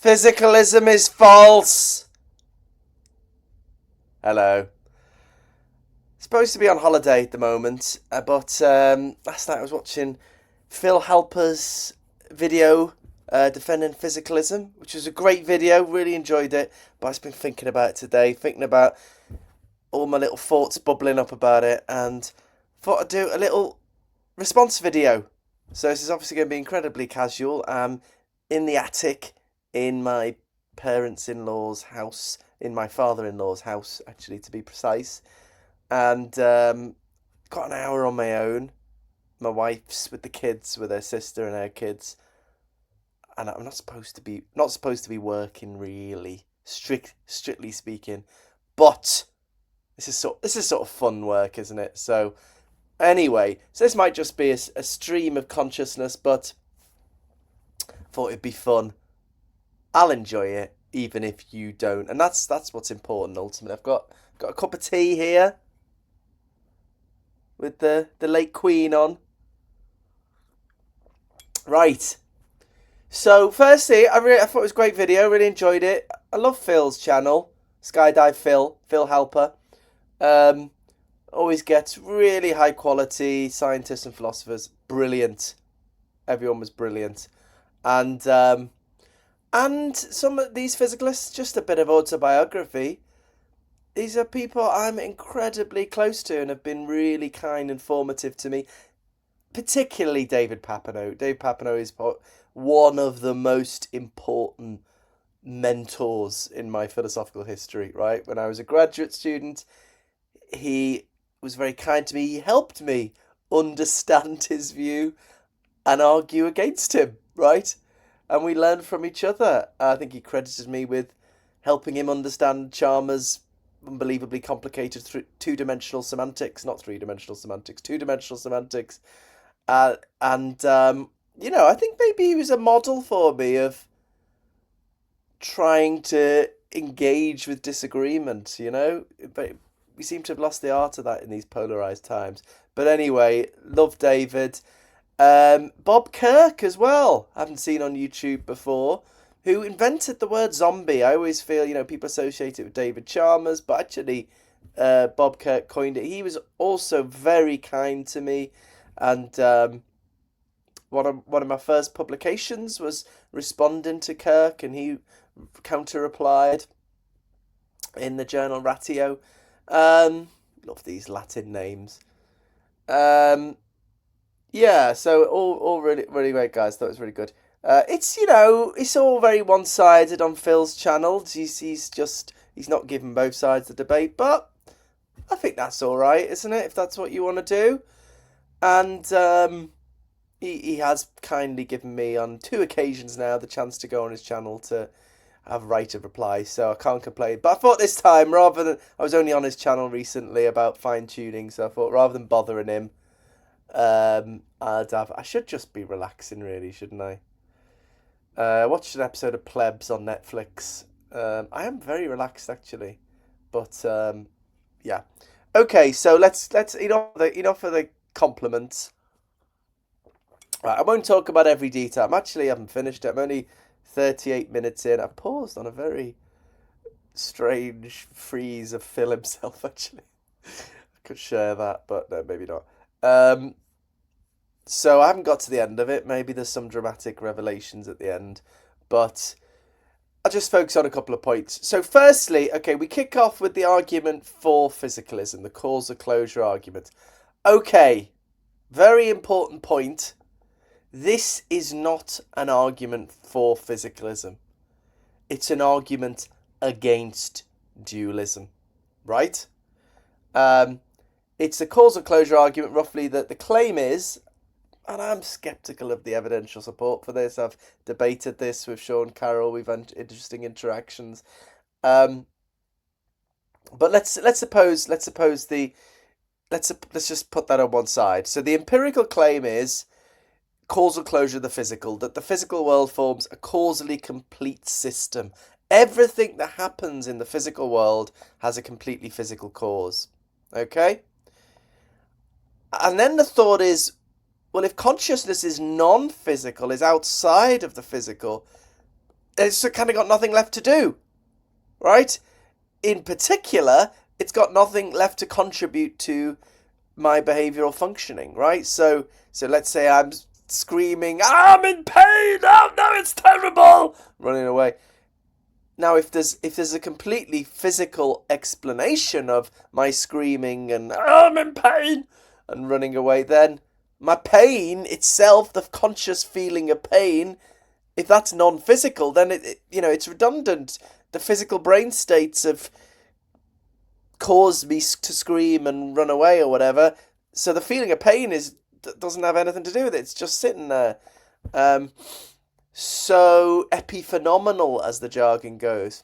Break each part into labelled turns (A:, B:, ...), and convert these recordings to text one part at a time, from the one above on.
A: Physicalism is false. Hello. Supposed to be on holiday at the moment, but last night I was watching Phil Halper's video defending physicalism, which was a great video. Really enjoyed it, but I've been thinking about it today, thinking about all my little thoughts bubbling up about it, and thought I'd do a little response video. So this is obviously going to be incredibly casual. I'm in the attic in my parents-in-law's house, in my father-in-law's house, actually, to be precise. And got an hour on my own. My wife's with the kids, with her sister and her kids, and I'm not supposed to be working really, strictly speaking. But this is sort of fun work, isn't it? So anyway, so this might just be a stream of consciousness, but I thought it'd be fun. I'll enjoy it, even if you don't, and that's what's important ultimately. I've got a cup of tea here with the late Queen on. Right. So firstly, I thought it was a great video. Really enjoyed it. I love Phil's channel, Skydive Phil Halper. Always gets really high quality scientists and philosophers. Brilliant. Everyone was brilliant, and some of these physicalists, just a bit of autobiography. These are people I'm incredibly close to and have been really kind and formative to me, particularly David Papineau. Dave Papineau is one of the most important mentors in my philosophical history, right? When I was a graduate student, he was very kind to me. He helped me understand his view and argue against him, right? And we learned from each other. I think he credited me with helping him understand Chalmers' unbelievably complicated two-dimensional semantics, not three-dimensional semantics, two-dimensional semantics. And I think maybe he was a model for me of trying to engage with disagreement, But we seem to have lost the art of that in these polarized times. But anyway, love David. Bob Kirk as well, I haven't seen on YouTube before, who invented the word zombie. I always feel, people associate it with David Chalmers, but actually Bob Kirk coined it. He was also very kind to me, and one of my first publications was responding to Kirk, and he counter-replied in the journal Ratio. Love these Latin names. Yeah, so all really, really great guys. Thought it was really good. It's all very one-sided on Phil's channel. He's not giving both sides the debate, but I think that's all right, isn't it? If that's what you want to do. And he has kindly given me on 2 occasions now the chance to go on his channel to have right of reply, so I can't complain. But I thought this time, rather than, I was only on his channel recently about fine-tuning, so I thought rather than bothering him, I should just be relaxing, really, shouldn't I? I watched an episode of Plebs on Netflix. I am very relaxed, actually, but yeah. Okay, so let's enough for the compliments. Right, I won't talk about every detail. I haven't finished it. I'm only 38 minutes in. I paused on a very strange freeze of Phil himself, actually. I could share that, but no, maybe not. So I haven't got to the end of it. Maybe there's some dramatic revelations at the end, but I'll just focus on a couple of points. So firstly, okay, we kick off with the argument for physicalism, the causal closure argument. Okay, very important point. This is not an argument for physicalism. It's an argument against dualism, right? It's a causal closure argument, roughly, that the claim is, and I'm sceptical of the evidential support for this. I've debated this with Sean Carroll. We've had interesting interactions. But let's just put that on one side. So the empirical claim is causal closure of the physical, that the physical world forms a causally complete system. Everything that happens in the physical world has a completely physical cause. Okay? And then the thought is, well, if consciousness is non-physical, is outside of the physical, it's kind of got nothing left to do, right? In particular, it's got nothing left to contribute to my behavioral functioning, right? So let's say I'm screaming, I'm in pain, oh no, it's terrible, running away. Now, if there's a completely physical explanation of my screaming and I'm in pain and running away, then my pain itself, the conscious feeling of pain, if that's non-physical, then it's redundant. The physical brain states have caused me to scream and run away or whatever. So the feeling of pain doesn't have anything to do with it. It's just sitting there. So epiphenomenal, as the jargon goes.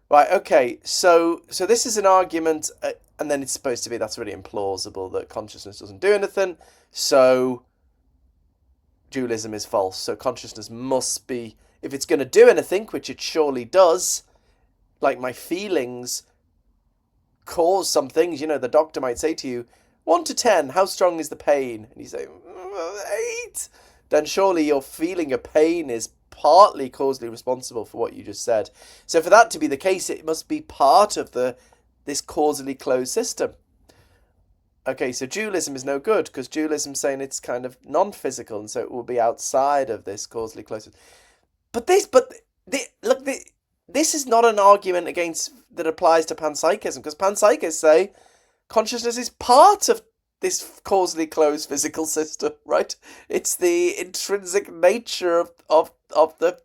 A: Right, okay, so this is an argument, and then it's supposed to be that's really implausible, that consciousness doesn't do anything, so dualism is false. So consciousness must be, if it's going to do anything, which it surely does, like my feelings cause some things. The doctor might say to you, 1 to 10, how strong is the pain? And you say, 8. Then surely your feeling of pain is partly causally responsible for what you just said. So for that to be the case, it must be part of this causally closed system. Okay, so dualism is no good, because dualism is saying it's kind of non-physical, and so it will be outside of this causally closed system. This is not an argument that applies to panpsychism, because panpsychists say consciousness is part of this causally closed physical system, right? It's the intrinsic nature of the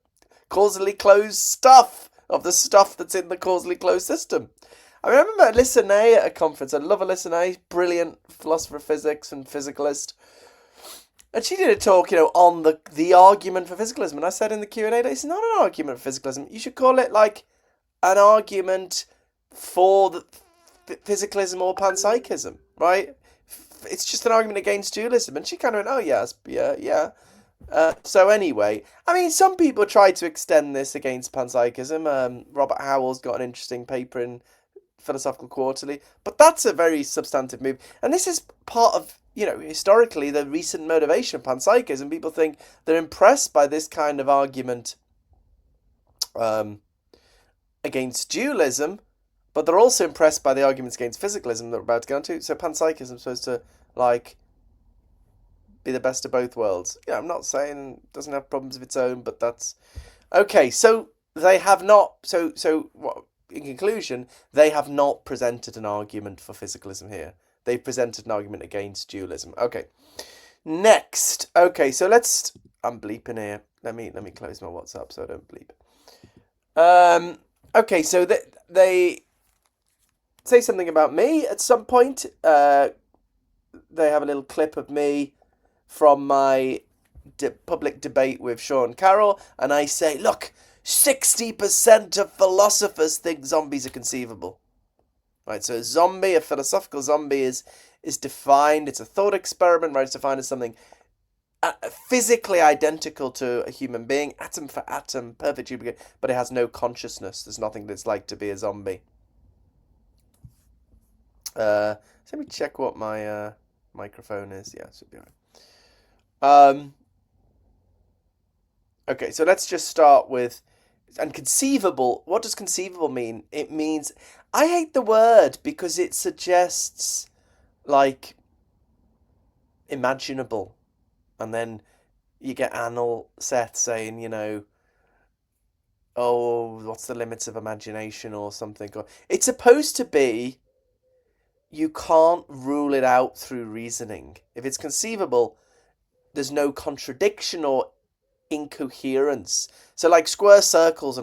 A: causally closed stuff, of the stuff that's in the causally closed system. I remember Alyssa Ney at a conference. I love Alyssa Ney, brilliant philosopher of physics and physicalist. And she did a talk, on the argument for physicalism. And I said in the Q&A, it's not an argument for physicalism. You should call it like an argument for the physicalism or panpsychism, right? It's just an argument against dualism. And she kind of went, oh, yes, yeah. So anyway, I mean, some people try to extend this against panpsychism. Robert Howell's got an interesting paper in Philosophical Quarterly, but that's a very substantive move. And this is part of, historically, the recent motivation of panpsychism. People think they're impressed by this kind of argument against dualism, but they're also impressed by the arguments against physicalism that we're about to go into. So panpsychism is supposed to, be the best of both worlds. I'm not saying it doesn't have problems of its own, but that's... Okay, so they have not... So what? In conclusion, they have not presented an argument for physicalism here. They've presented an argument against dualism. Okay. Next. Okay, so let's... I'm bleeping here. Let me close my WhatsApp so I don't bleep. Okay, so they say something about me at some point. They have a little clip of me from my public debate with Sean Carroll, and I say, look, 60% of philosophers think zombies are conceivable. Right, so a philosophical zombie is defined, it's a thought experiment, right? It's defined as something physically identical to a human being, atom for atom, perfect duplicate, but it has no consciousness. There's nothing that's like to be a zombie. So let me check what my microphone is. Yeah, it should be all right. Okay, so let's just start with... And conceivable, what does conceivable mean? It means... I hate the word because it suggests, imaginable. And then you get Anil Seth saying, oh, what's the limits of imagination or something. It's supposed to be, you can't rule it out through reasoning. If it's conceivable, there's no contradiction or incoherence. So square circles are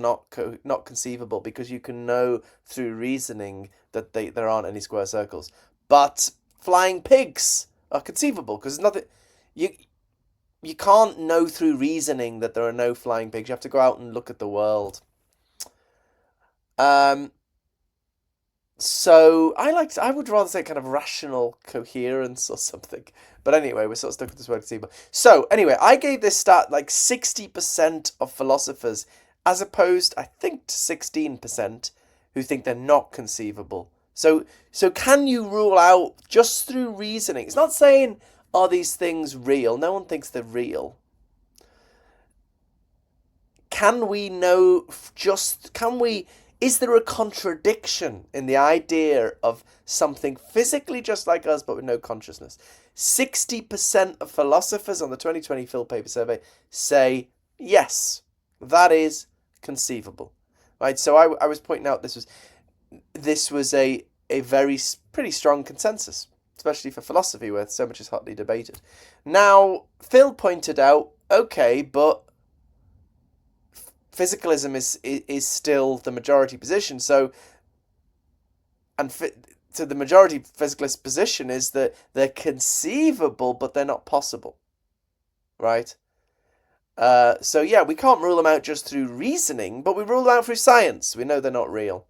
A: not conceivable because you can know through reasoning that there aren't any square circles. But flying pigs are conceivable because there's nothing... You can't know through reasoning that there are no flying pigs. You have to go out and look at the world. So I would rather say kind of rational coherence or something. But anyway, we're sort of stuck with this word conceivable. So anyway, I gave this stat 60% of philosophers, as opposed, I think, to 16% who think they're not conceivable. So can you rule out just through reasoning? It's not saying, are these things real? No one thinks they're real. can we know is there a contradiction in the idea of something physically just like us but with no consciousness? 60% of philosophers on the 2020 Phil Paper Survey say yes, that is conceivable. Right, so I was pointing out this was a pretty strong consensus, especially for philosophy where so much is hotly debated. Now, Phil pointed out, okay, but physicalism is still the majority position. So the majority physicalist position is that they're conceivable, but they're not possible, right? So yeah, we can't rule them out just through reasoning, but we rule them out through science. We know they're not real.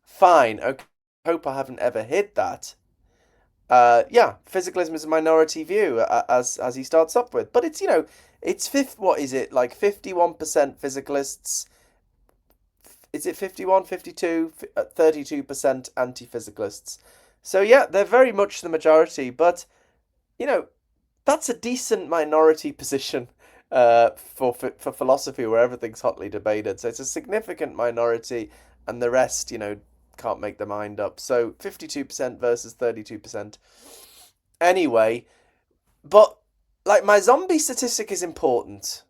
A: Fine. Okay. Hope I haven't ever hid that. Yeah, physicalism is a minority view, as he starts up with, but it's what is it, like 51% physicalists? Is it 51, 52, 32% anti-physicalists? So yeah, they're very much the majority, but that's a decent minority position for philosophy where everything's hotly debated. So it's a significant minority, and the rest, can't make their mind up. So 52% versus 32%. Anyway, but like my zombie statistic is important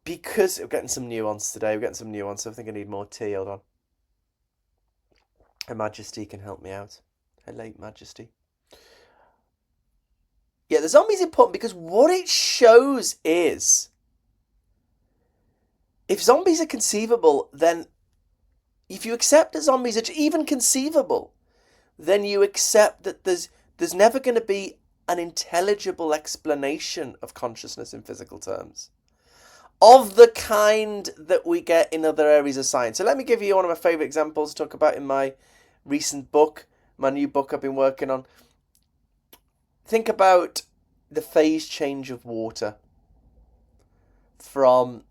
A: because we're getting some nuance today. We're getting some nuance. So I think I need more tea. Hold on. Her Majesty can help me out. Her late Majesty. Yeah, the zombie's important because what it shows is if zombies are conceivable, then if you accept that zombies are even conceivable, then you accept that there's never going to be an intelligible explanation of consciousness in physical terms, of the kind that we get in other areas of science. So let me give you one of my favourite examples to talk about in my recent book, my new book I've been working on. Think about the phase change of water from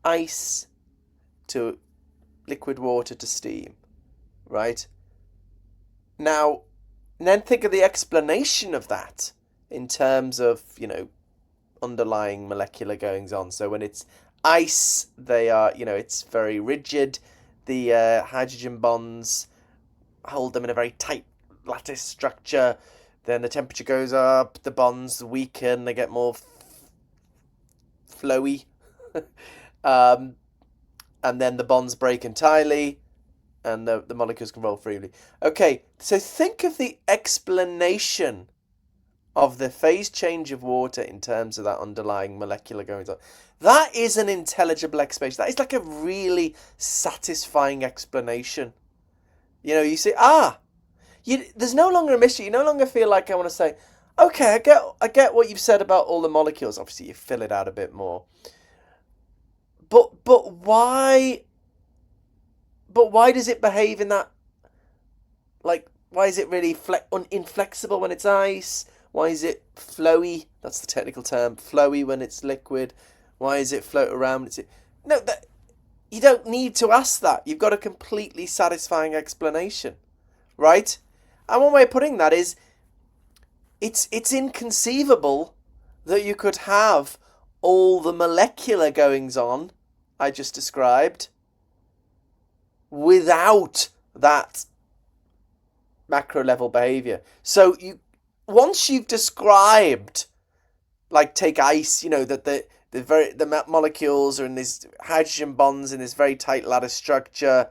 A: ice to liquid water to steam, right? Now, then think of the explanation of that in terms of, underlying molecular goings on. So when it's ice, they are, it's very rigid. The hydrogen bonds hold them in a very tight lattice structure. Then the temperature goes up, the bonds weaken, they get more flowy. And then the bonds break entirely, and the molecules can roll freely. Okay, so think of the explanation of the phase change of water in terms of that underlying molecular goings on. That is an intelligible explanation. That is like a really satisfying explanation. You say, there's no longer a mystery. You no longer feel like I want to say, okay, I get what you've said about all the molecules. Obviously, you fill it out a bit more. But why? But why does it behave in that? Like, why is it really inflexible when it's ice? Why is it flowy? That's the technical term. Flowy when it's liquid. Why is it float around? You don't need to ask that. You've got a completely satisfying explanation, right? And one way of putting that is, it's inconceivable that you could have all the molecular goings on I just described without that macro level behavior. So once you've described, like take ice, that the molecules are in these hydrogen bonds in this very tight lattice structure,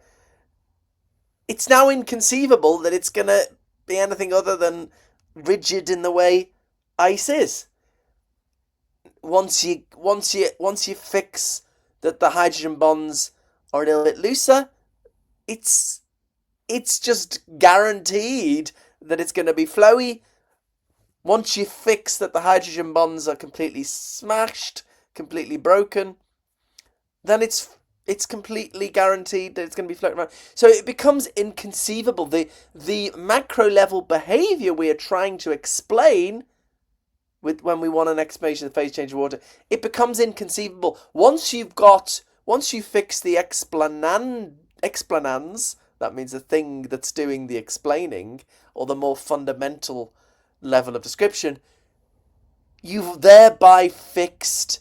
A: it's now inconceivable that it's going to be anything other than rigid in the way ice is. Once you fix that the hydrogen bonds are a little bit looser, it's just guaranteed that it's going to be flowy. Once you fix that the hydrogen bonds are completely smashed, completely broken, then it's completely guaranteed that it's going to be floating around. So it becomes inconceivable. The macro level behavior we are trying to explain when we want an explanation of the phase change of water, it becomes inconceivable. Once you fix the explanans, that means the thing that's doing the explaining, or the more fundamental level of description, you've thereby fixed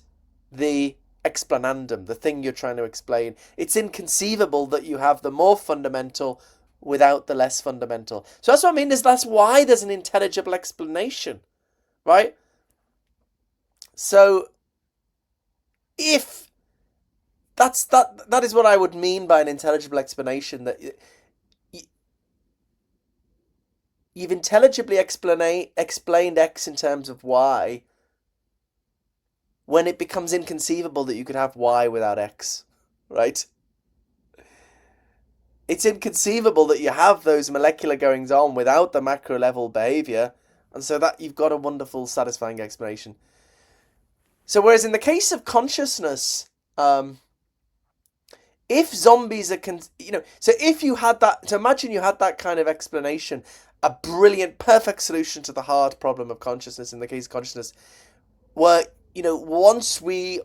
A: the explanandum, the thing you're trying to explain. It's inconceivable that you have the more fundamental without the less fundamental. So that's what I mean, that's why there's an intelligible explanation, right? So if that is what I would mean by an intelligible explanation, that you've intelligibly explained X in terms of Y when it becomes inconceivable that you could have Y without X, right? It's inconceivable that you have those molecular goings on without the macro level behavior, and so that you've got a wonderful, satisfying explanation. So whereas in the case of consciousness, if zombies are, so if you had that, so imagine you had that kind of explanation, a brilliant, perfect solution to the hard problem of consciousness in the case of consciousness, where, once we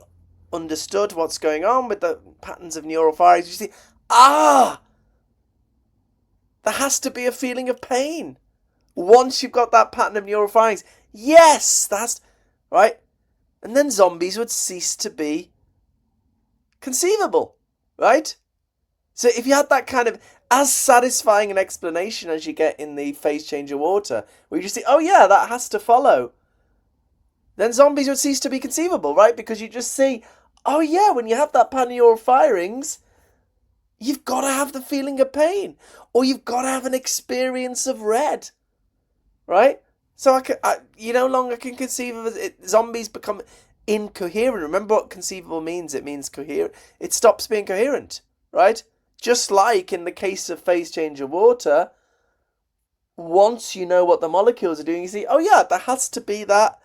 A: understood what's going on with the patterns of neural firings, you see, there has to be a feeling of pain. Once you've got that pattern of neural firings, yes, that's right. And then zombies would cease to be conceivable, right? So if you had that kind of as satisfying an explanation as you get in the phase change of water, where you just see, oh yeah, that has to follow, then zombies would cease to be conceivable, right? Because you just see, oh yeah, when you have that pattern of neural firings, you've got to have the feeling of pain, or you've got to have an experience of red, right? So you no longer can conceive of it. Zombies become incoherent. Remember what conceivable means? It means coherent. It stops being coherent, right? Just like in the case of phase change of water, once you know what the molecules are doing, you see, oh yeah, there has to be that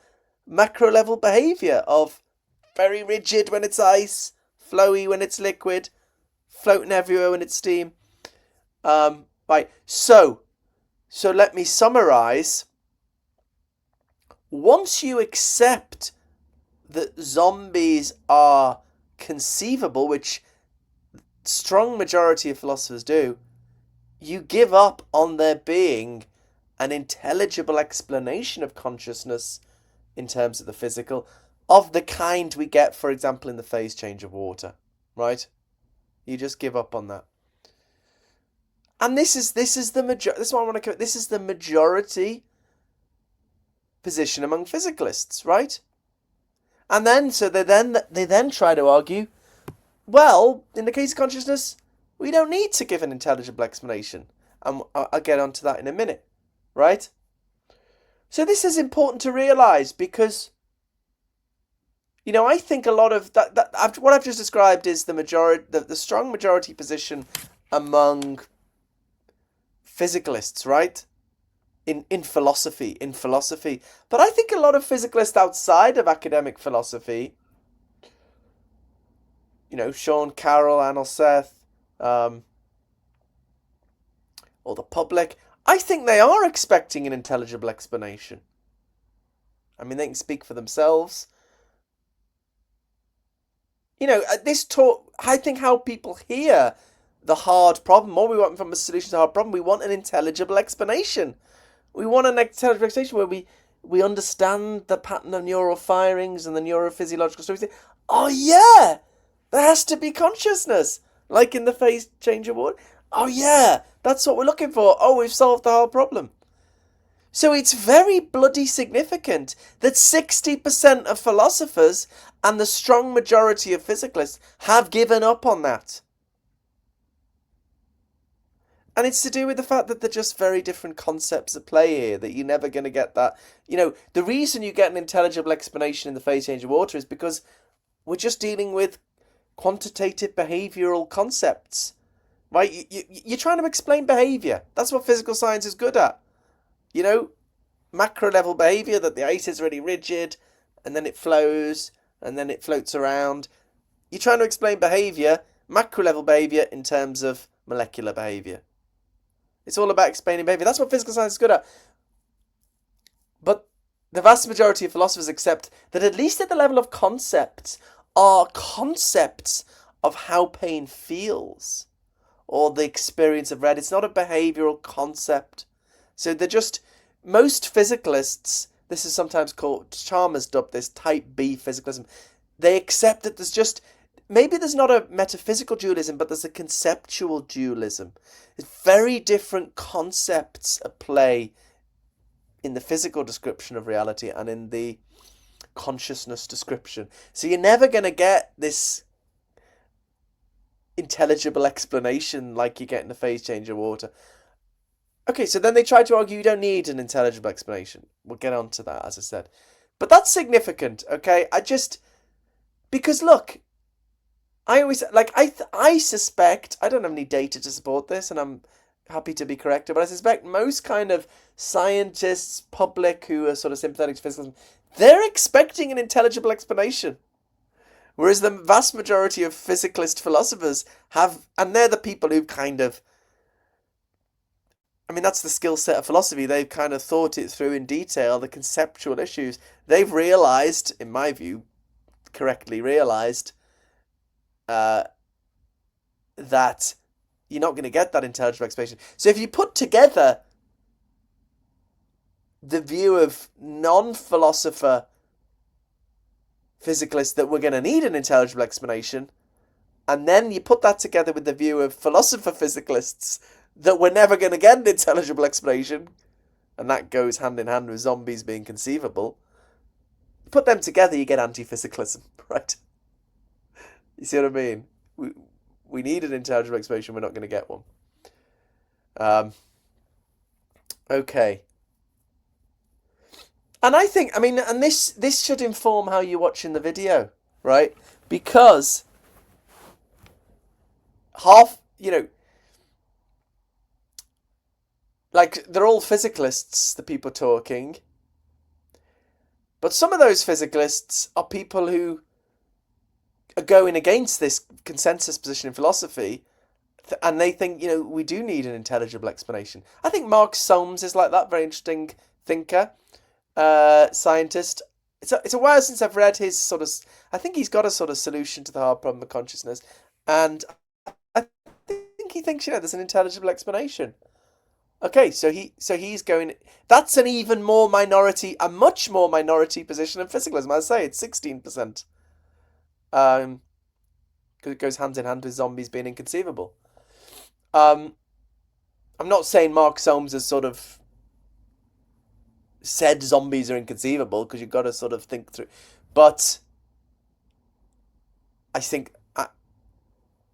A: macro level behavior of very rigid when it's ice, flowy when it's liquid, floating everywhere when it's steam. Right. So let me summarize. Once you accept that zombies are conceivable, which strong majority of philosophers do, you give up on there being an intelligible explanation of consciousness in terms of the physical, of the kind we get, for example, in the phase change of water, right? You just give up on that. And this is the majority. This is what I want to. This is the majority position among physicalists, right? And then they then try to argue, well, in the case of consciousness, we don't need to give an intelligible explanation, and I'll get onto that in a minute, right? So this is important to realise because, I think a lot of what I've just described is the strong majority position among physicalists, right? In philosophy. But I think a lot of physicalists outside of academic philosophy, Sean Carroll, Anil Seth, or the public, I think they are expecting an intelligible explanation. I mean, they can speak for themselves. This talk, I think how people hear the hard problem, what we want from a solution to a hard problem, we want an intelligible explanation. We want an intelligible explanation where we understand the pattern of neural firings and the neurophysiological stories. Oh yeah, there has to be consciousness, like in the phase change of water. Oh yeah, that's what we're looking for. Oh, we've solved the whole problem. So it's very bloody significant that 60% of philosophers and the strong majority of physicalists have given up on that. And it's to do with the fact that they're just very different concepts at play here, that you're never going to get that. The reason you get an intelligible explanation in the phase change of water is because we're just dealing with quantitative behavioural concepts, right? You're trying to explain behaviour. That's what physical science is good at. Macro level behaviour, that the ice is really rigid, and then it flows, and then it floats around. You're trying to explain behaviour, macro level behaviour, in terms of molecular behaviour. It's all about explaining behaviour. That's what physical science is good at. But the vast majority of philosophers accept that at least at the level of concepts are concepts of how pain feels or the experience of red. It's not a behavioural concept. So most physicalists This is sometimes called, Chalmers dubbed this type B physicalism. They accept that maybe there's not a metaphysical dualism, but there's a conceptual dualism. It's very different concepts at play in the physical description of reality and in the consciousness description. So you're never going to get this intelligible explanation like you get in the phase change of water. Okay, so then they try to argue you don't need an intelligible explanation. We'll get on to that, as I said. But that's significant, okay? Because look, I suspect, I don't have any data to support this, and I'm happy to be corrected, but I suspect most kind of scientists, public who are sort of sympathetic to physicalism, they're expecting an intelligible explanation. Whereas the vast majority of physicalist philosophers and they're the people who kind of, I mean, that's the skill set of philosophy. They've kind of thought it through in detail, the conceptual issues. They've realised, in my view, correctly realised, that you're not going to get that intelligible explanation. So if you put together the view of non-philosopher physicalists that we're going to need an intelligible explanation, and then you put that together with the view of philosopher physicalists that we're never going to get an intelligible explanation, and that goes hand in hand with zombies being conceivable, put them together, you get anti-physicalism, right? You see what I mean? We need an intelligible explanation, we're not going to get one. Okay. And I think, I mean, and this should inform how you're watching the video, right? Because like, they're all physicalists, the people talking. But some of those physicalists are people who are going against this consensus position in philosophy, and they think, we do need an intelligible explanation. I think Mark Solms is like that, very interesting thinker, scientist. It's a while since I've read his sort of, I think he's got a sort of solution to the hard problem of consciousness, and I think he thinks, there's an intelligible explanation. Okay, so he's going. That's an even more minority, a much more minority position in physicalism. As I say, it's 16%. Because it goes hand in hand with zombies being inconceivable. I'm not saying Mark Solms has sort of said zombies are inconceivable, because you've got to sort of think through. But I think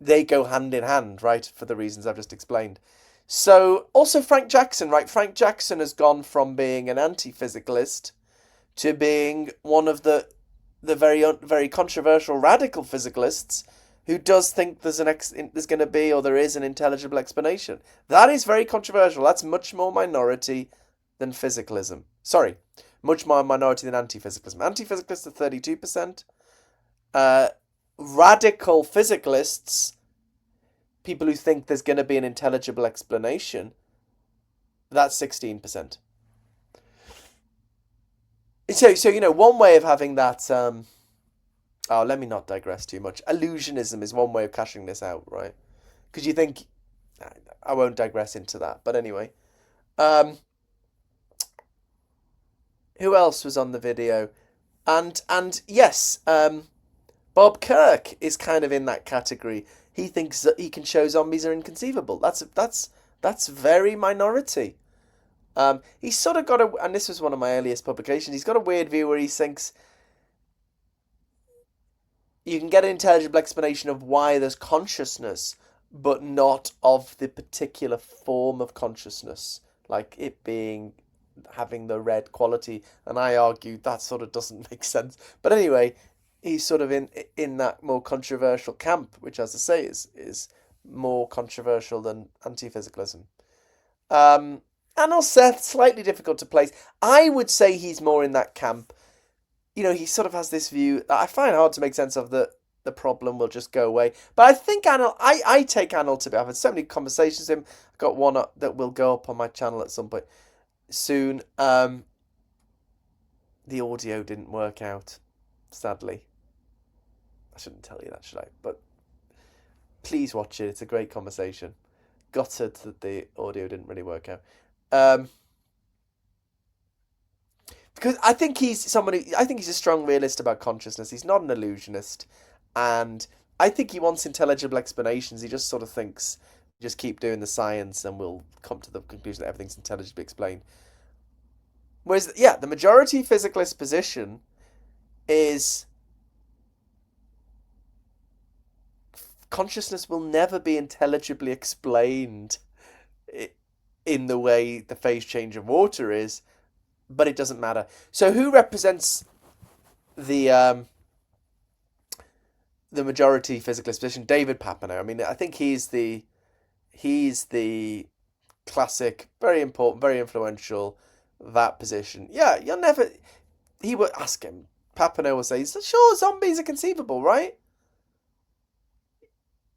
A: they go hand in hand, right, for the reasons I've just explained. So, also Frank Jackson, right? Frank Jackson has gone from being an anti-physicalist to being one of the very controversial radical physicalists who does think there's going to be, or there is, an intelligible explanation. That is very controversial. That's much more minority than physicalism. Sorry, much more minority than anti-physicalism. Anti-physicalists are 32%. Radical physicalists, people who think there's going to be an intelligible explanation, that's 16%. So one way of having that, let me not digress too much. Illusionism is one way of cashing this out, right? Because you think, I won't digress into that. But anyway, who else was on the video? And yes, Bob Kirk is kind of in that category. He thinks that he can show zombies are inconceivable. That's very minority. He's sort of got and this was one of my earliest publications, he's got a weird view where he thinks you can get an intelligible explanation of why there's consciousness, but not of the particular form of consciousness, like it having the red quality. And I argue that sort of doesn't make sense. But anyway, he's sort of in that more controversial camp, which, as I say, is more controversial than anti-physicalism. And also slightly difficult to place. I would say he's more in that camp. He sort of has this view that I find hard to make sense of, that the problem will just go away. But I think I take Anil to be. I've had so many conversations with him. I've got one that will go up on my channel at some point soon. The audio didn't work out, sadly. I shouldn't tell you that, should I? But please watch it. It's a great conversation. Gutted that the audio didn't really work out. because I think he's somebody. I think he's a strong realist about consciousness. He's not an illusionist, and I think he wants intelligible explanations. He just sort of thinks, just keep doing the science, and we'll come to the conclusion that everything's intelligibly explained. Whereas, yeah, the majority physicalist position is consciousness will never be intelligibly explained in the way the phase change of water is, but it doesn't matter. So who represents the majority physicalist position? David Papineau. I mean, I think he's the classic, very important, very influential, that position. Yeah, you'll never. He would ask him. Papineau will say, "Sure, zombies are conceivable, right?"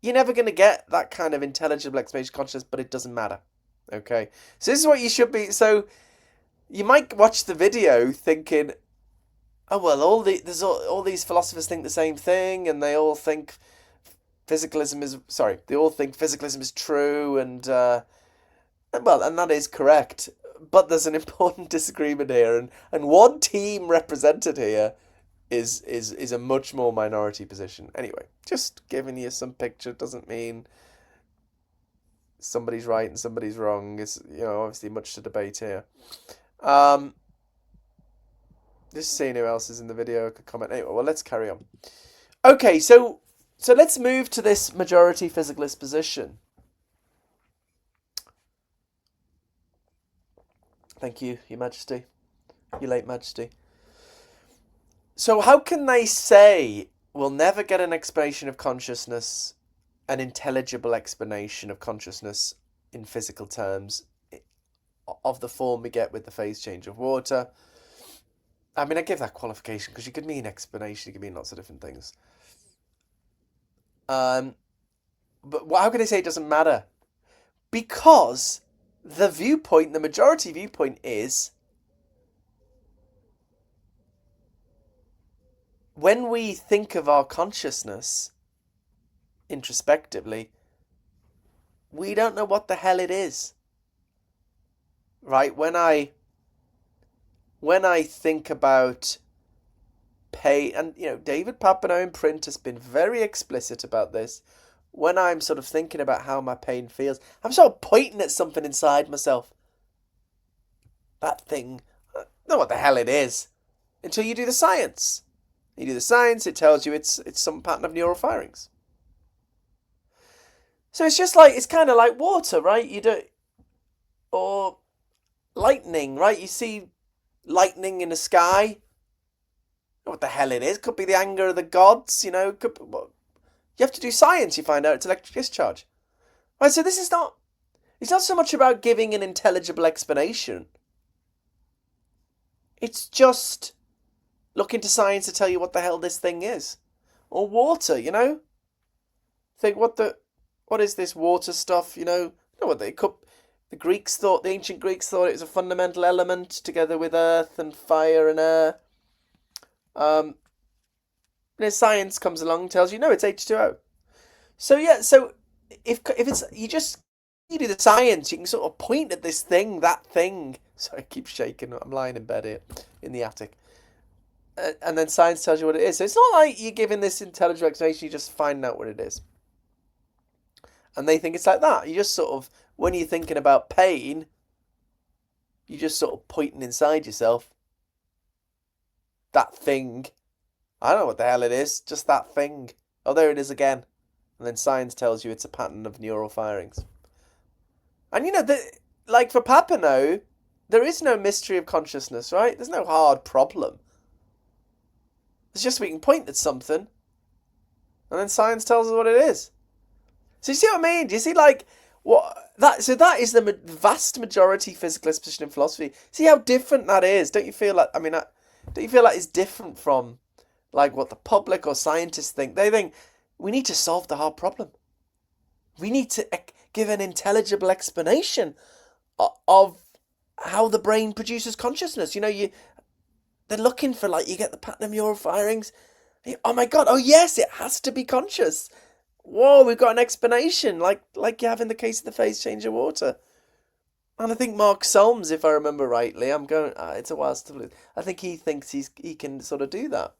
A: You're never going to get that kind of intelligible explanation of consciousness, but it doesn't matter. Okay, so this is what you should be. So you might watch the video thinking, "Oh well, all these philosophers think the same thing, and they all think physicalism is They all think physicalism is true, and that is correct. But there's an important disagreement here, and one team represented here is a much more minority position. Anyway, just giving you some picture doesn't mean somebody's right and somebody's wrong. It's, obviously much to debate here. Just seeing who else is in the video could comment. Anyway, well, let's carry on. Okay, so let's move to this majority physicalist position. Thank you, Your Majesty, Your late Majesty. So how can they say we'll never get an explanation of consciousness, an intelligible explanation of consciousness in physical terms, of the form we get with the phase change of water? I mean, I give that qualification because you could mean explanation, you could mean lots of different things. But how can they say it doesn't matter? Because the majority viewpoint is, when we think of our consciousness introspectively, we don't know what the hell it is. Right? When I think about pain, and David Papineau in print has been very explicit about this. When I'm sort of thinking about how my pain feels, I'm sort of pointing at something inside myself. That thing, I don't know what the hell it is, until you do the science. You do the science, it tells you it's some pattern of neural firings. So it's kind of like water, right? Or lightning, right? You see lightning in the sky. I don't know what the hell it is. Could be the anger of the gods, You have to do science, you find out it's electric discharge. Right, so it's not so much about giving an intelligible explanation. It's just look into science to tell you what the hell this thing is. Or water, Think what is this water stuff, what the ancient Greeks thought it was a fundamental element together with earth and fire and air. Science comes along and tells you, no, it's H2O. So if it's you do the science, you can sort of point at this thing, that thing. Sorry, I keep shaking. I'm lying in bed here in the attic. And then science tells you what it is. So it's not like you're giving this intelligent explanation, you just find out what it is. And they think it's like that. You just sort of, when you're thinking about pain, you're just sort of pointing inside yourself. That thing. I don't know what the hell it is. Just that thing. Oh, there it is again. And then science tells you it's a pattern of neural firings. And like for Papineau, there is no mystery of consciousness, right? There's no hard problem. It's just we can point at something, and then science tells us what it is. So you see what I mean? Do you see So that is the vast majority physicalist position in philosophy. See how different that is? Don't you feel like? Don't you feel like it's different from like what the public or scientists think? They think we need to solve the hard problem. We need to give an intelligible explanation of how the brain produces consciousness. They're looking for, you get the pattern of neural firings. Oh my God, oh yes, it has to be conscious. Whoa, we've got an explanation, like you have in the case of the phase change of water. And I think Mark Solms, if I remember rightly, I'm going. It's a while still. I think he thinks he can sort of do that.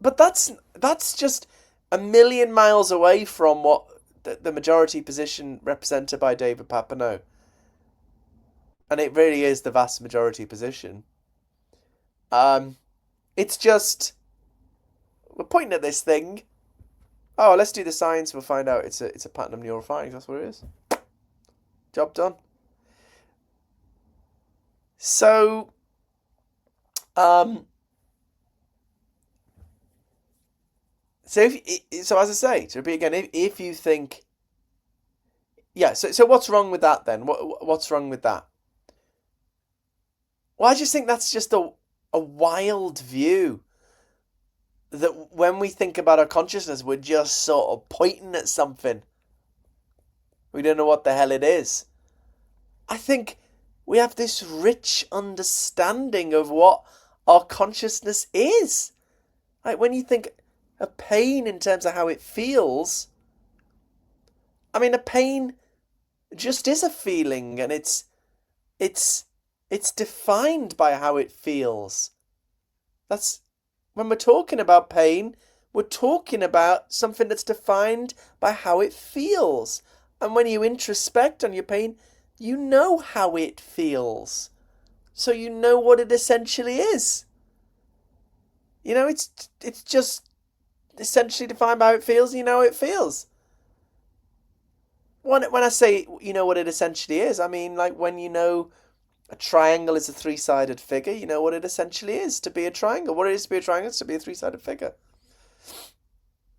A: But that's just a million miles away from what the majority position represented by David Papineau, and it really is the vast majority position. Um, it's just we're pointing at this thing. Oh, let's do the science. We'll find out it's a pattern of neural firings. That's what it is. Job done. So, um, so as I say, to repeat again, if you think, yeah, so what's wrong with that then? What's wrong with that? Well, I just think that's just a wild view that when we think about our consciousness, we're just sort of pointing at something. We don't know what the hell it is. I think we have this rich understanding of what our consciousness is. Like when you think of pain in terms of how it feels, I mean, a pain just is a feeling, and it's it's defined by how it feels. That's when we're talking about pain, we're talking about something that's defined by how it feels. And when you introspect on your pain, you know how it feels. So you know what it essentially is. You know, it's just essentially defined by how it feels, and you know how it feels. When I say you know what it essentially is, I mean like when you know a triangle is a three-sided figure, you know what it essentially is to be a triangle. What it is to be a triangle is to be a three-sided figure.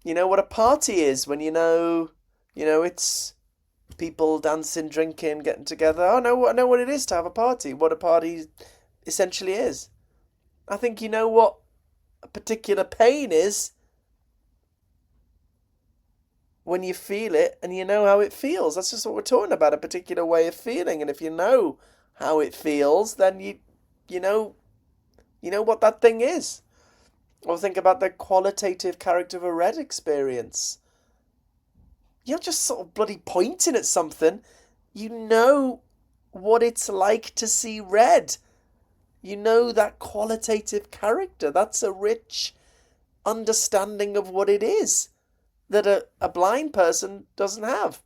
A: You know what a party is when it's people dancing, drinking, getting together. Oh no, I know what it is to have a party. What a party essentially is. I think you know what a particular pain is when you feel it and you know how it feels. That's just what we're talking about, a particular way of feeling. And if you know how it feels, then you know what that thing is. Or think about the qualitative character of a red experience. You're not just sort of bloody pointing at something. You know what it's like to see red. You know that qualitative character. That's a rich understanding of what it is that a blind person doesn't have.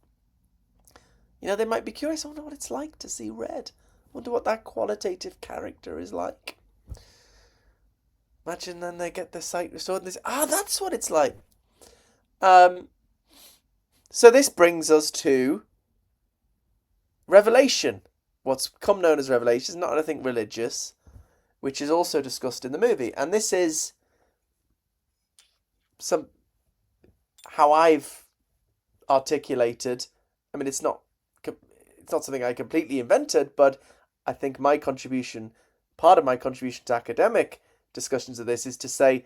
A: You know, they might be curious. I wonder what it's like to see red. I wonder what that qualitative character is like. Imagine then they get their sight restored and they say, that's what it's like. So this brings us to revelation. What's come known as revelation is not anything religious, which is also discussed in the movie. And this is how I've articulated. I mean, it's not something I completely invented, but I think part of my contribution to academic discussions of this is to say,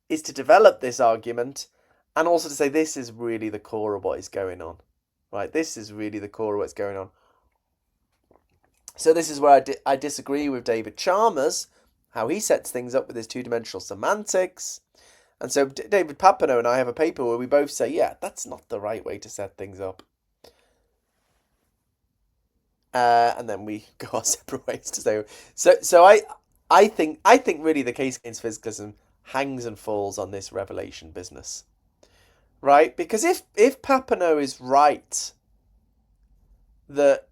A: is to develop this argument and also to say this is really the core of what is going on. Right? This is really the core of what's going on. So this is where I disagree with David Chalmers, how he sets things up with his two-dimensional semantics. And so David Papineau and I have a paper where we both say, yeah, that's not the right way to set things up. And then we go our separate ways to say. So I think really the case against physicalism hangs and falls on this revelation business. Right? Because if Papineau is right that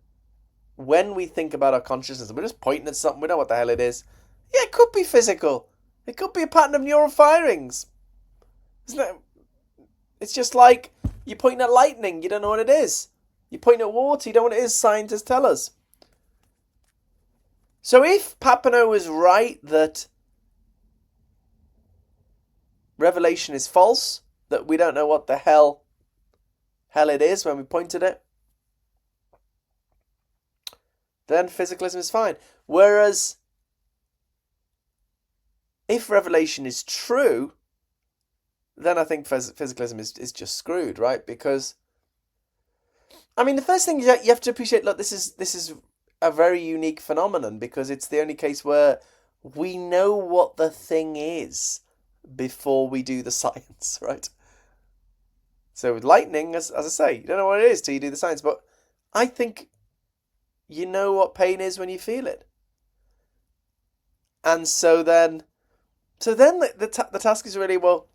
A: when we think about our consciousness, we're just pointing at something, we know what the hell it is. Yeah, it could be physical. It could be a pattern of neural firings. Isn't it? It's just like you're pointing at lightning, you don't know what it is. You're pointing at water, you don't know what it is, scientists tell us. So if Papineau is right that revelation is false, that we don't know what the hell it is when we point at it, then physicalism is fine. Whereas if revelation is true, then I think physicalism is just screwed, right? Because, I mean, the first thing you have to appreciate, look, this is a very unique phenomenon because it's the only case where we know what the thing is before we do the science, right? So with lightning, as I say, you don't know what it is till you do the science. But I think you know what pain is when you feel it. And so then the task is really, well,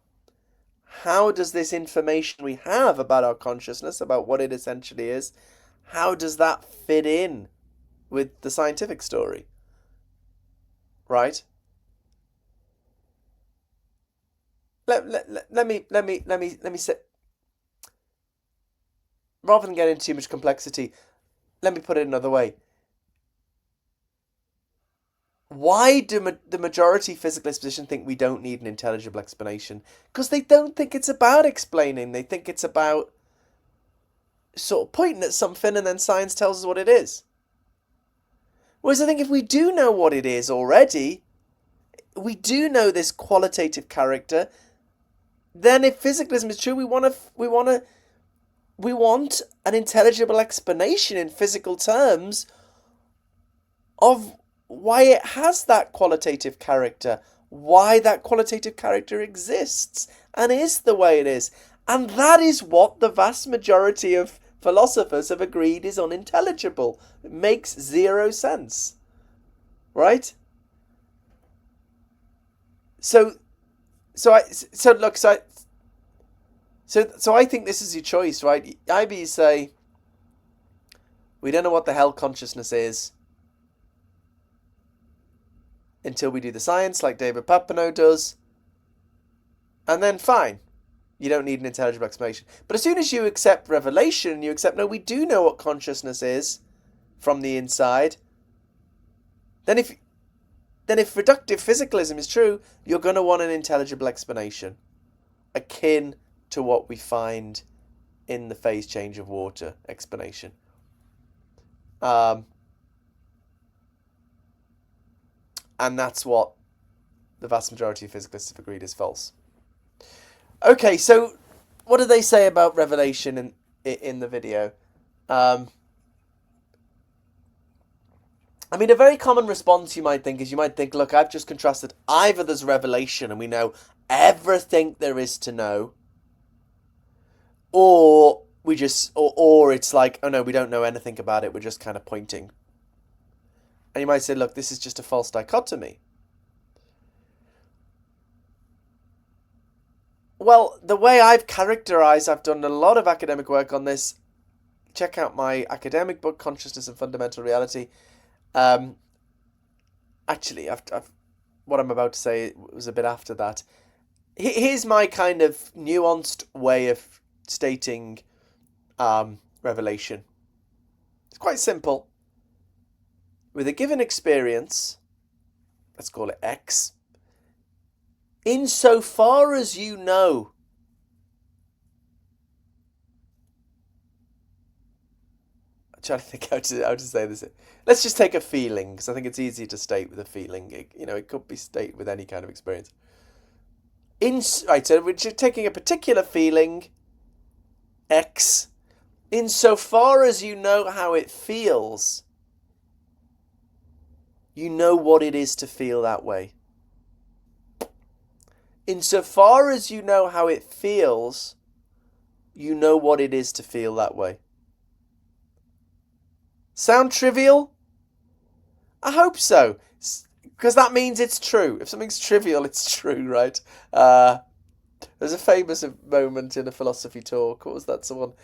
A: how does this information we have about our consciousness, about what it essentially is, how does that fit in with the scientific story? Right? Let me say, rather than get into too much complexity, let me put it another way. Why do the majority physicalist position think we don't need an intelligible explanation? Because they don't think it's about explaining. They think it's about sort of pointing at something and then science tells us what it is. Whereas I think if we do know what it is already, we do know this qualitative character, then if physicalism is true, we want an intelligible explanation in physical terms of why it has that qualitative character, why that qualitative character exists and is the way it is. And that is what the vast majority of philosophers have agreed is unintelligible. It makes zero sense. Right? So I think this is your choice, right? Either you say, we don't know what the hell consciousness is until we do the science, like David Papineau does, and then fine, you don't need an intelligible explanation. But as soon as you accept revelation, you accept, no, we do know what consciousness is from the inside, then if reductive physicalism is true, you're going to want an intelligible explanation, akin to what we find in the phase change of water explanation. And that's what the vast majority of physicalists have agreed is false. Okay, so what do they say about revelation in the video? I mean, a very common response you might think, look, I've just contrasted either there's revelation and we know everything there is to know, or it's like, oh no, we don't know anything about it, we're just kind of pointing. And you might say, look, this is just a false dichotomy. Well, the way I've done a lot of academic work on this. Check out my academic book, Consciousness and Fundamental Reality. Actually, what I'm about to say was a bit after that. Here's my kind of nuanced way of stating revelation. It's quite simple. With a given experience, let's call it X, insofar as you know I'm trying to think how to say this. Let's just take a feeling, because I think it's easier to state with a feeling. It could be stated with any kind of experience. Right, so we're taking a particular feeling, X, insofar as you know how it feels, you know what it is to feel that way. Insofar as you know how it feels, you know what it is to feel that way. Sound trivial? I hope so, because that means it's true. If something's trivial, it's true, right? There's a famous moment in a philosophy talk. What was that? Someone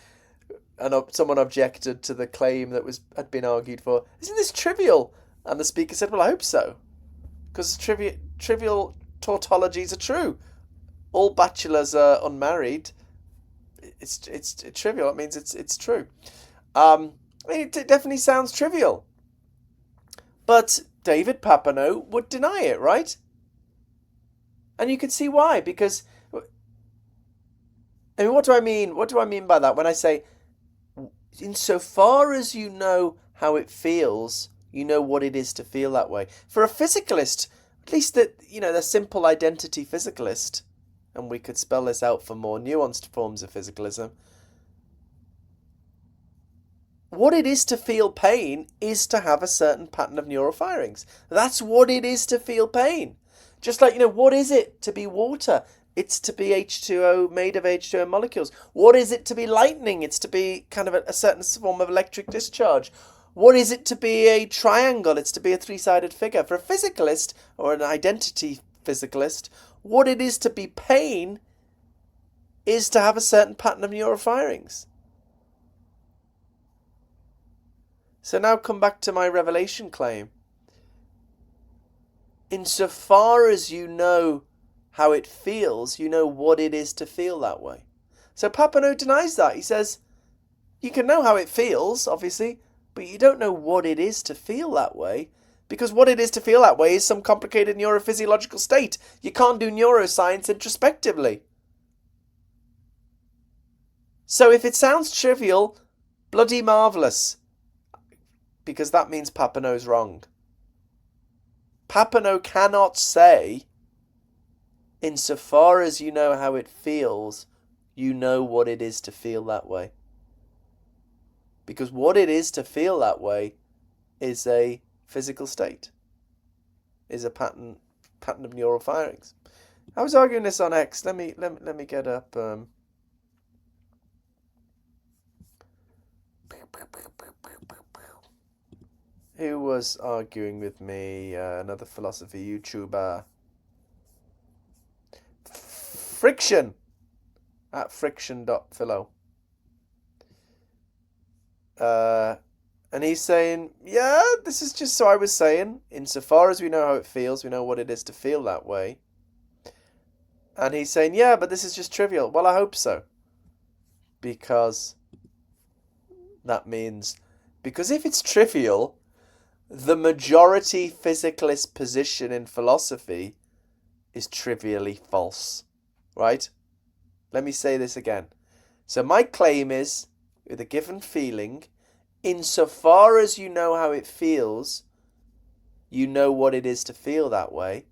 A: objected to the claim that had been argued for. Isn't this trivial? And the speaker said, well, I hope so, because trivial tautologies are true. All bachelors are unmarried. It's trivial. It means it's true. It definitely sounds trivial. But David Papineau would deny it, right? And you can see why, because I mean, what do I mean? What do I mean by that? When I say, insofar as you know how it feels, you know what it is to feel that way. For a physicalist, at least the simple identity physicalist, and we could spell this out for more nuanced forms of physicalism, what it is to feel pain is to have a certain pattern of neural firings. That's what it is to feel pain. Just like, what is it to be water? It's to be H2O, made of H2O molecules. What is it to be lightning? It's to be kind of a certain form of electric discharge. What is it to be a triangle? It's to be a three-sided figure. For a physicalist, or an identity physicalist, what it is to be pain is to have a certain pattern of neural firings. So now come back to my revelation claim. Insofar as you know how it feels, you know what it is to feel that way. So Papineau denies that. He says, you can know how it feels, obviously, but you don't know what it is to feel that way, because what it is to feel that way is some complicated neurophysiological state. You can't do neuroscience introspectively. So if it sounds trivial, bloody marvellous, because that means Papineau's wrong. Papineau cannot say, insofar as you know how it feels, you know what it is to feel that way. Because what it is to feel that way is a physical state, is a pattern of neural firings. I was arguing this on X. Let me get up. Who was arguing with me? Another philosophy YouTuber. Friction at friction.philo. And he's saying, yeah, this is just so I was saying, insofar as we know how it feels, we know what it is to feel that way. And he's saying, yeah, but this is just trivial. Well, I hope so. Because that means, because if it's trivial, the majority physicalist position in philosophy is trivially false. Right? Let me say this again. So my claim is, with a given feeling, insofar as you know how it feels, you know what it is to feel that way.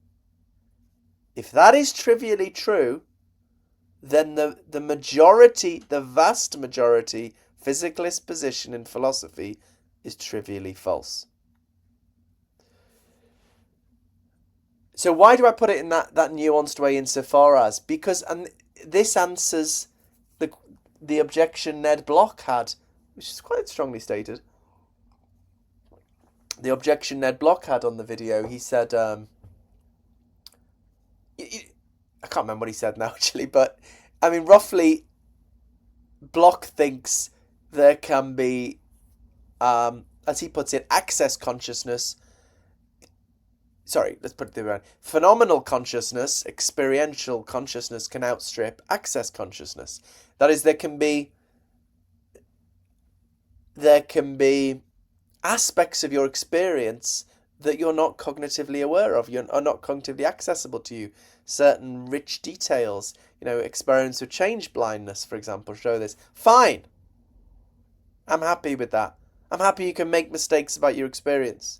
A: If that is trivially true, then the majority, the vast majority, physicalist position in philosophy is trivially false. So why do I put it in that nuanced way, insofar as? Because, and this answers the objection Ned Block had, which is quite strongly stated. The objection Ned Block had on the video, he said, I can't remember what he said now actually, but I mean roughly, Block thinks there can be, as he puts it, access consciousness. Sorry, let's put it the other way. Phenomenal consciousness, experiential consciousness can outstrip access consciousness. That is, there can be aspects of your experience that you're not cognitively aware of, are not cognitively accessible to you. Certain rich details, experiments with change blindness, for example, show this. Fine. I'm happy with that. I'm happy you can make mistakes about your experience.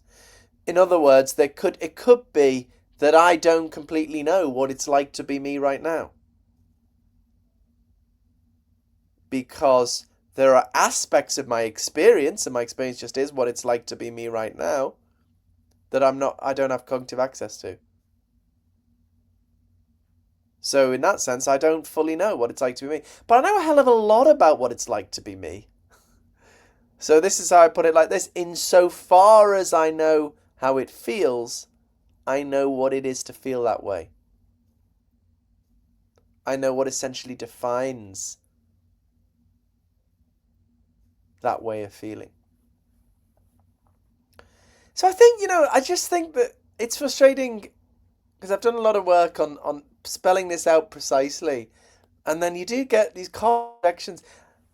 A: In other words, it could be that I don't completely know what it's like to be me right now. Because there are aspects of my experience, and my experience just is what it's like to be me right now, that I don't have cognitive access to. So in that sense, I don't fully know what it's like to be me. But I know a hell of a lot about what it's like to be me. So this is how I put it like this. Insofar as I know how it feels, I know what it is to feel that way. I know what essentially defines that way of feeling. So I think, I just think that it's frustrating because I've done a lot of work on spelling this out precisely. And then you do get these corrections.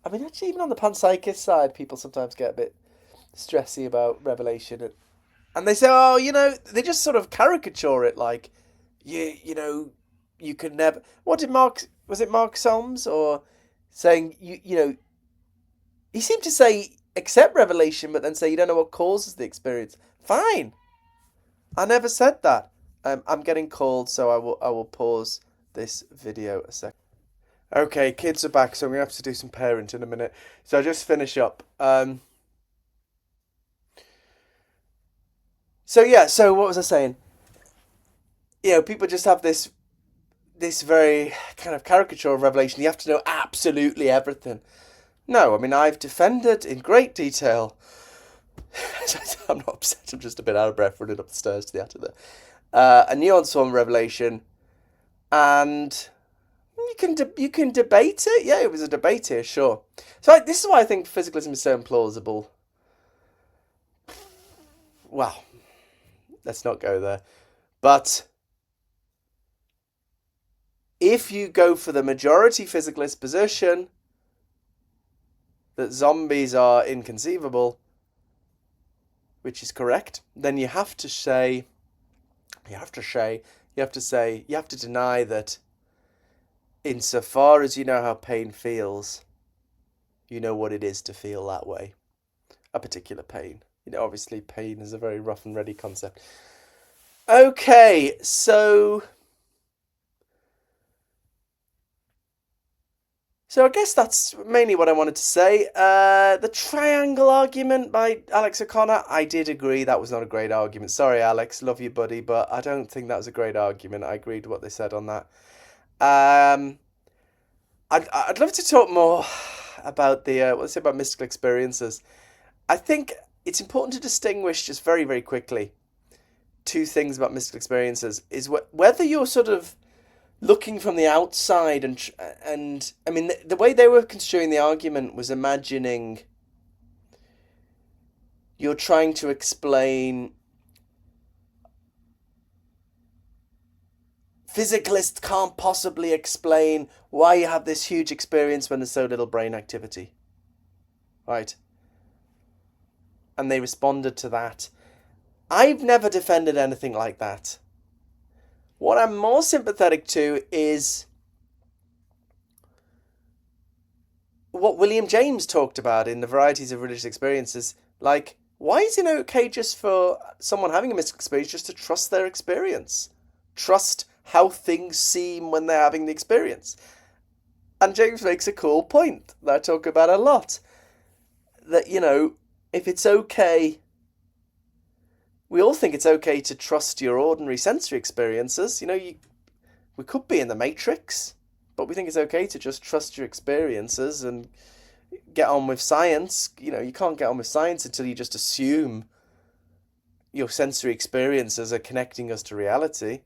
A: I mean, actually, even on the panpsychist side, people sometimes get a bit stressy about revelation. And they say, they just sort of caricature it like, you can never... Was it Mark Solms? Or saying, he seemed to say, accept revelation, but then say you don't know what causes the experience. Fine. I never said that. I'm getting called, so I will pause this video a second. Okay, kids are back, so I'm going to have to do some parenting in a minute. So I'll just finish up. So what was I saying? People just have this this very kind of caricature of revelation. You have to know absolutely everything. No, I mean, I've defended in great detail. I'm not upset, I'm just a bit out of breath running up the stairs to the attic there. A nuanced form of revelation, and you can debate it. Yeah, it was a debate here, sure. So this is why I think physicalism is so implausible. Well, let's not go there. But if you go for the majority physicalist position that zombies are inconceivable, which is correct, then you have to deny that insofar as you know how pain feels, you know what it is to feel that way. A particular pain. Obviously pain is a very rough and ready concept. Okay, so I guess that's mainly what I wanted to say. The triangle argument by Alex O'Connor, I did agree that was not a great argument. Sorry, Alex, love you, buddy, but I don't think that was a great argument. I agreed with what they said on that. I'd love to talk more about what they say about mystical experiences. I think it's important to distinguish just very, very quickly two things about mystical experiences. Is whether you're sort of looking from the outside and I mean the way they were construing the argument was imagining you're trying to explain physicalists can't possibly explain why you have this huge experience when there's so little brain activity, right? And they responded to that. I've never defended anything like that. What I'm more sympathetic to is what William James talked about in the varieties of religious experiences. Like, why is it okay just for someone having a mystical experience just to trust their experience? Trust how things seem when they're having the experience. And James makes a cool point that I talk about a lot. That, if it's okay, we all think it's okay to trust your ordinary sensory experiences. We could be in the Matrix, but we think it's okay to just trust your experiences and get on with science. You can't get on with science until you just assume your sensory experiences are connecting us to reality.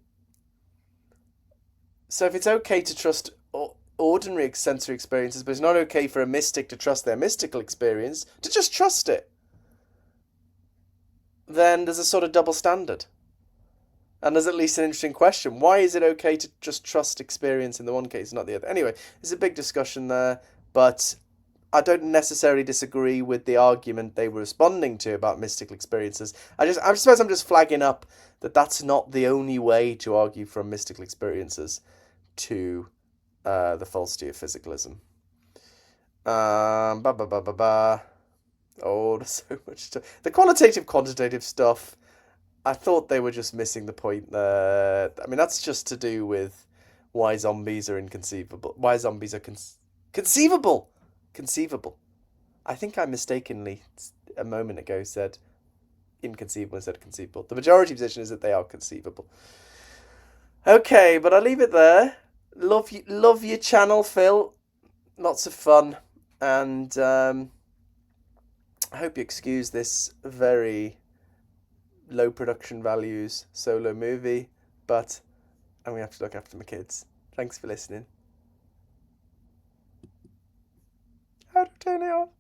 A: So if it's okay to trust ordinary sensory experiences, but it's not okay for a mystic to trust their mystical experience, to just trust it, then there's a sort of double standard. And there's at least an interesting question. Why is it okay to just trust experience in the one case, not the other? Anyway, there's a big discussion there, but I don't necessarily disagree with the argument they were responding to about mystical experiences. I suppose I'm just flagging up that that's not the only way to argue from mystical experiences to the falsity of physicalism. Oh, there's so much stuff. The qualitative, quantitative stuff, I thought they were just missing the point there. I mean, that's just to do with why zombies are inconceivable. Why zombies are conceivable. Conceivable. I think I mistakenly, a moment ago, said inconceivable instead of conceivable. The majority position is that they are conceivable. Okay, but I'll leave it there. Love your channel, Phil. Lots of fun. And I hope you excuse this very low production values solo movie, but I'm going to have to look after my kids. Thanks for listening. How to turn it off?